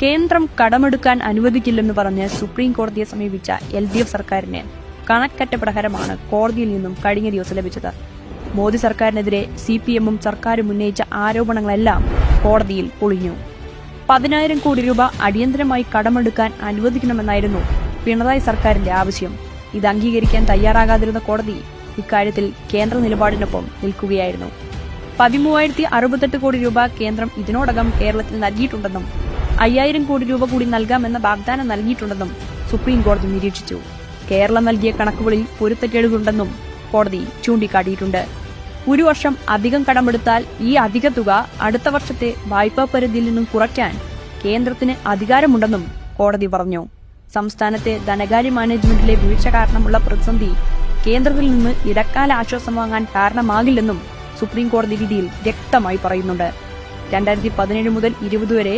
കേന്ദ്രം കടമെടുക്കാൻ അനുവദിക്കില്ലെന്ന് പറഞ്ഞ് സുപ്രീം കോടതിയെ സമീപിച്ച LDF സർക്കാരിന് കണക്കറ്റ പ്രഹരമാണ് കോടതിയിൽ നിന്നും കഴിഞ്ഞ ദിവസം ലഭിച്ചത്. മോദി സർക്കാരിനെതിരെ CPM-ഉം സർക്കാരും ഉന്നയിച്ച ആരോപണങ്ങളെല്ലാം കോടതിയിൽ പൊളിഞ്ഞു. 10,000 കോടി രൂപ അടിയന്തരമായി കടമെടുക്കാൻ അനുവദിക്കണമെന്നായിരുന്നു പിണറായി സർക്കാരിന്റെ ആവശ്യം. ഇത് അംഗീകരിക്കാൻ തയ്യാറാകാതിരുന്ന കോടതി ഇക്കാര്യത്തിൽ കേന്ദ്ര നിലപാടിനൊപ്പം നിൽക്കുകയായിരുന്നു. 13,068 കോടി രൂപ കേന്ദ്രം ഇതിനോടകം കേരളത്തിൽ നൽകിയിട്ടുണ്ടെന്നും 5,000 കോടി രൂപ കൂടി നൽകാമെന്ന വാഗ്ദാനം നൽകിയിട്ടുണ്ടെന്നും സുപ്രീം കോടതി നിരീക്ഷിച്ചു. കേരളം നൽകിയ കണക്കുകളിൽ പൊരുത്തക്കേടുകളുണ്ടെന്നും കോടതി ചൂണ്ടിക്കാട്ടിയിട്ടുണ്ട്. ഒരു വർഷം അധികം കടമെടുത്താൽ ഈ അധിക തുക അടുത്ത വർഷത്തെ വായ്പാ പരിധിയിൽ നിന്നും കുറയ്ക്കാൻ കേന്ദ്രത്തിന് അധികാരമുണ്ടെന്നും കോടതി പറഞ്ഞു. സംസ്ഥാനത്തെ ധനകാര്യ മാനേജ്മെന്റിലെ വീഴ്ച കാരണമുള്ള പ്രതിസന്ധി കേന്ദ്രത്തിൽ നിന്ന് ഇടക്കാല ആശ്വാസം വാങ്ങാൻ കാരണമാകില്ലെന്നും സുപ്രീം കോടതി വിധിയിൽ വ്യക്തമായി പറയുന്നുണ്ട്. 2017 മുതൽ 20 വരെ